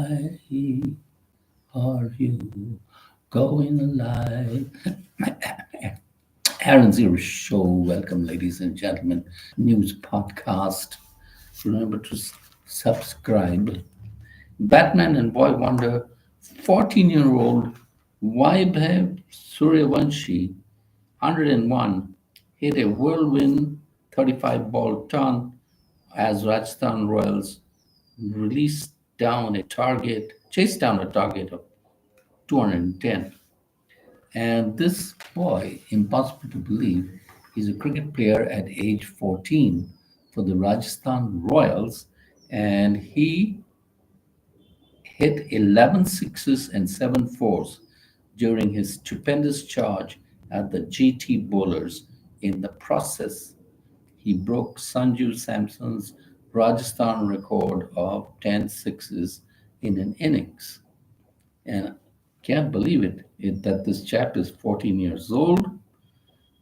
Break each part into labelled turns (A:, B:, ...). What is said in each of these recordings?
A: Why are you going alive? Aaron Zero Show. Welcome, ladies and gentlemen. News podcast. Remember to subscribe. Batman and Boy Wonder. 14-year-old Vaibhav Suryavanshi, 101, hit a whirlwind 35 ball ton as Rajasthan Royals chased down a target of 210. And this boy, impossible to believe, is a cricket player at age 14 for the Rajasthan Royals, and he hit 11 sixes and 7 fours during his stupendous charge at the GT bowlers. In the process, he broke Sanju Samson's Rajasthan record of 10 sixes in an innings. And can't believe that this chap is 14 years old.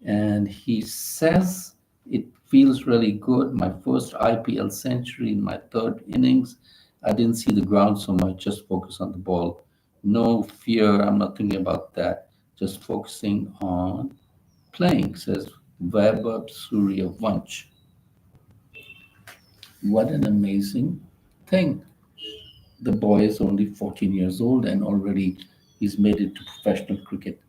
A: And he says it feels really good. My first IPL century in my third innings. I didn't see the ground so much, just focus on the ball. No fear, I'm not thinking about that. Just focusing on playing, says Vaibhav Suryavansh. What an amazing thing. The boy is only 14 years old and already he's made it to professional cricket.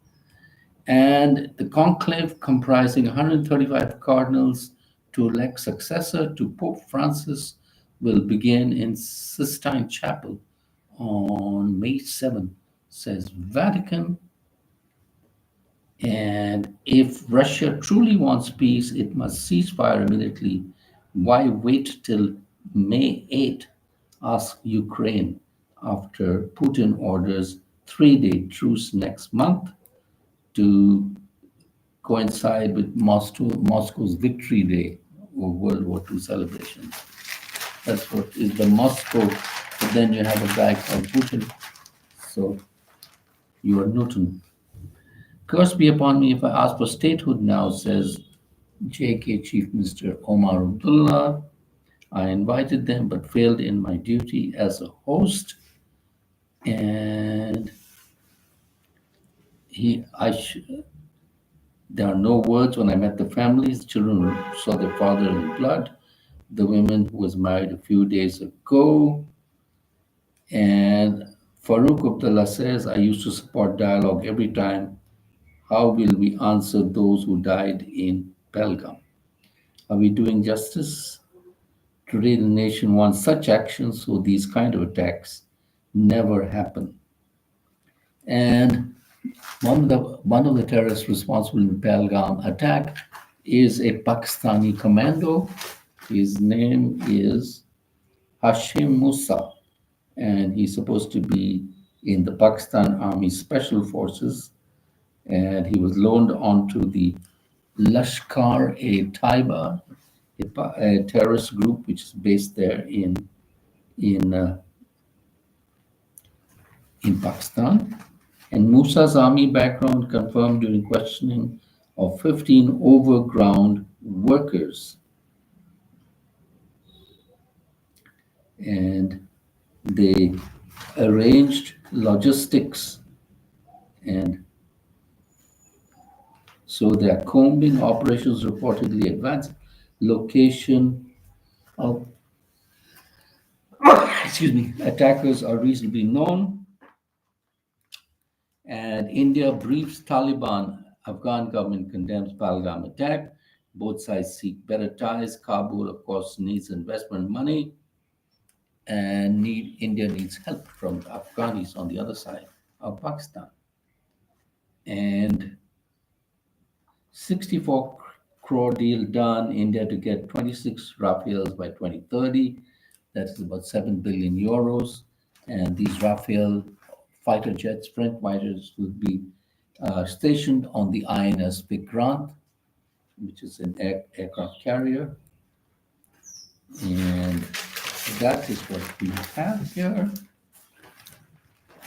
A: And the conclave, comprising 135 cardinals to elect successor to Pope Francis, will begin in Sistine Chapel on May 7th, says Vatican. And if Russia truly wants peace, it must cease fire immediately. Why wait till May 8th? Asks Ukraine after Putin orders 3-day truce next month to coincide with Moscow's Victory Day or World War II celebrations. That's what is the Moscow. But then you have a guy called Putin. So you are Newton. Curse be upon me if I ask for statehood now, says JK Chief Minister Omar Abdullah. I invited them but failed in my duty as a host. And there are no words when I met the families. The children saw their father in blood. The woman who was married a few days ago. And Farooq Abdullah says, I used to support dialogue every time. How will we answer those who died in Pelgam? Are we doing justice? Today, the nation wants such actions so these kind of attacks never happen. And one of the terrorists responsible in the Pelgam attack is a Pakistani commando. His name is Hashim Musa, and he's supposed to be in the Pakistan Army Special Forces, and he was loaned onto the Lashkar-e-Taiba, a terrorist group which is based there in Pakistan. And Musa's army background confirmed during questioning of 15 overground workers. And they arranged logistics, and so their combing operations reportedly advanced. Location of attackers are reasonably known. And India briefs Taliban. Afghan government condemns Pahalgam attack. Both sides seek better ties. Kabul, of course, needs investment money, and India needs help from the Afghanis on the other side of Pakistan. And 64 crore deal done. India to get 26 Rafales by 2030. That's about 7 billion euros. And these Rafale fighter jets, French fighters, will be stationed on the INS Vikrant, which is an aircraft carrier. And that is what we have here.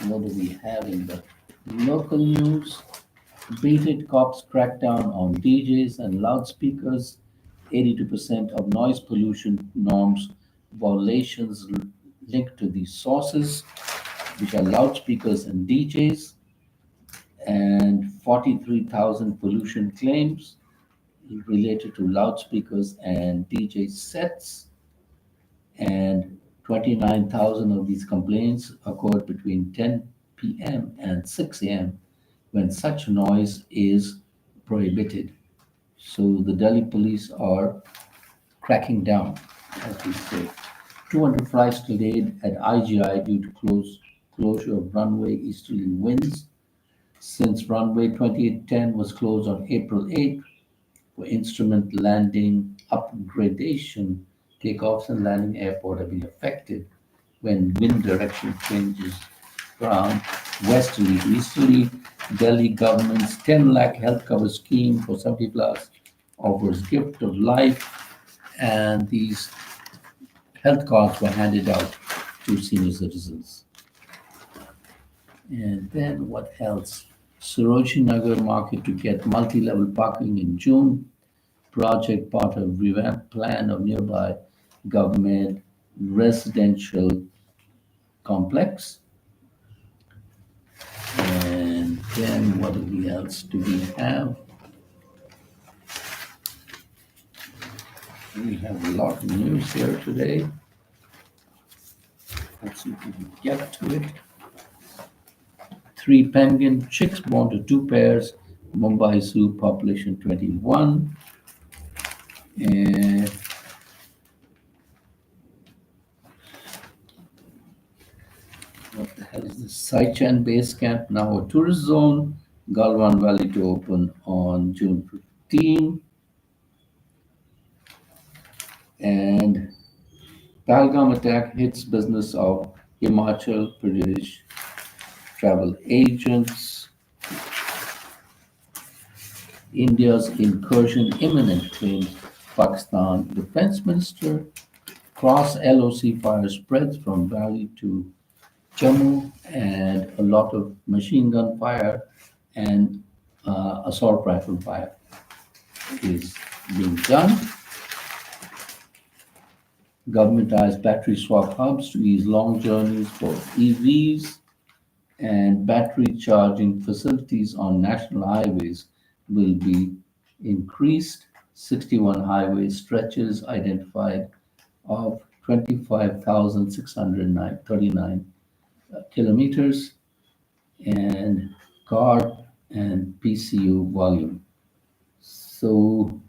A: What do we have in the local news? Beat It, cops crack down on DJs and loudspeakers. 82% of noise pollution norms violations linked to these sources. which are loudspeakers and DJs, and 43,000 pollution claims related to loudspeakers and DJ sets, and 29,000 of these complaints occurred between 10 p.m. and 6 a.m. when such noise is prohibited. So the Delhi police are cracking down, as we say. 200 flights delayed at IGI due to closure of runway easterly winds. Since runway 2810 was closed on April 8th for instrument landing upgradation, takeoffs and landing airport have been affected when wind direction changes from westerly to easterly. Delhi government's 10 lakh health cover scheme for 70 plus offers gift of life, and these health cards were handed out to senior citizens. And then what else? Sarojini Nagar market to get multi-level parking in June. Project part of revamp plan of nearby government residential complex. And then what else do we have? We have a lot of news here today. Let's see if we can get to it. 3 penguin chicks born to 2 pairs. Mumbai Zoo, population 21. And what the hell is this? Saichen Base Camp, now a tourist zone. Galwan Valley to open on June 15. And Pahalgam attack hits business of Himachal Pradesh travel agents. India's incursion imminent, claims Pakistan defense minister. Cross LOC fire spreads from Valley to Jammu, and a lot of machine gun fire and assault rifle fire is being done. Government eyes battery swap hubs to ease long journeys for EVs, and battery charging facilities on national highways will be increased. 61 highway stretches identified of 25,639 kilometers, and car and PCU volume. So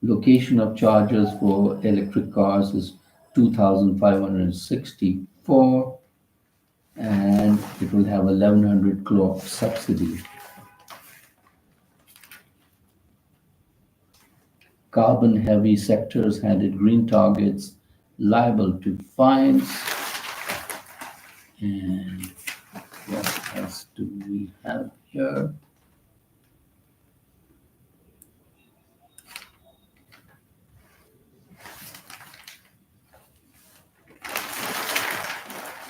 A: location of chargers for electric cars is 2,564, and it will have 1,100 crore subsidy. Carbon heavy sectors handed green targets liable to fines. And what else do we have here?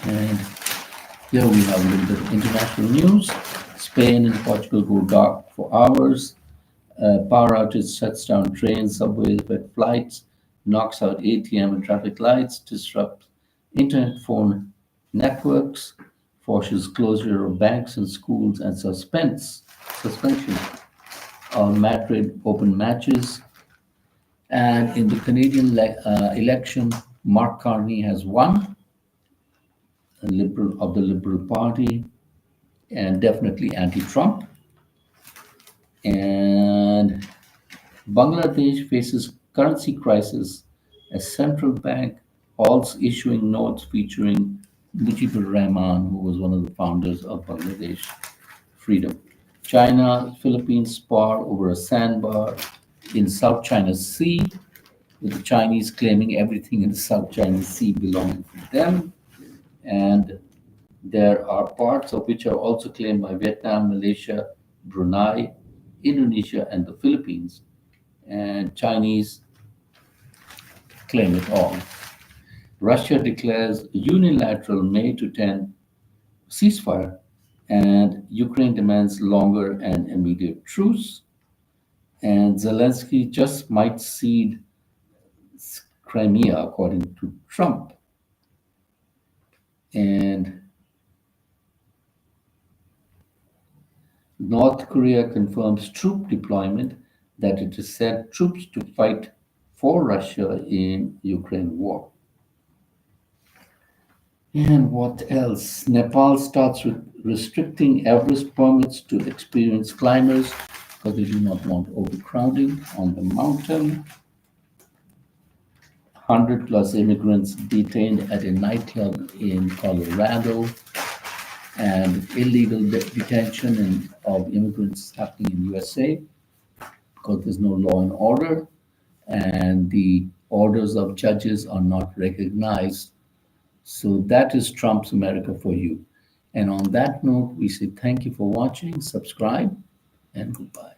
A: And here we have a little bit of international news. Spain and Portugal go dark for hours. Power outage shuts down trains, subways, wet flights, knocks out ATM and traffic lights, disrupts internet phone networks, forces closure of banks and schools, and suspension of Madrid open matches. And in the Canadian election, Mark Carney has won, a liberal of the Liberal Party, and definitely anti-Trump. And Bangladesh faces currency crisis as central bank halts issuing notes featuring Mujibur Rahman, who was one of the founders of Bangladesh freedom. China, Philippines spar over a sandbar in South China Sea, with the Chinese claiming everything in the South China Sea belonging to them. And there are parts of which are also claimed by Vietnam, Malaysia, Brunei, Indonesia, and the Philippines. And Chinese claim it all. Russia declares unilateral May to 10 ceasefire, and Ukraine demands longer and immediate truce. And Zelensky just might cede Crimea, according to Trump. And North Korea confirms troop deployment, that it has sent troops to fight for Russia in Ukraine war. And what else? Nepal starts with restricting Everest permits to experienced climbers because they do not want overcrowding on the mountain. 100 plus immigrants detained at a nightclub in Colorado, and illegal detention of immigrants happening in USA because there's no law and order, and the orders of judges are not recognized. So that is Trump's America for you. And on that note, we say thank you for watching, subscribe, and goodbye.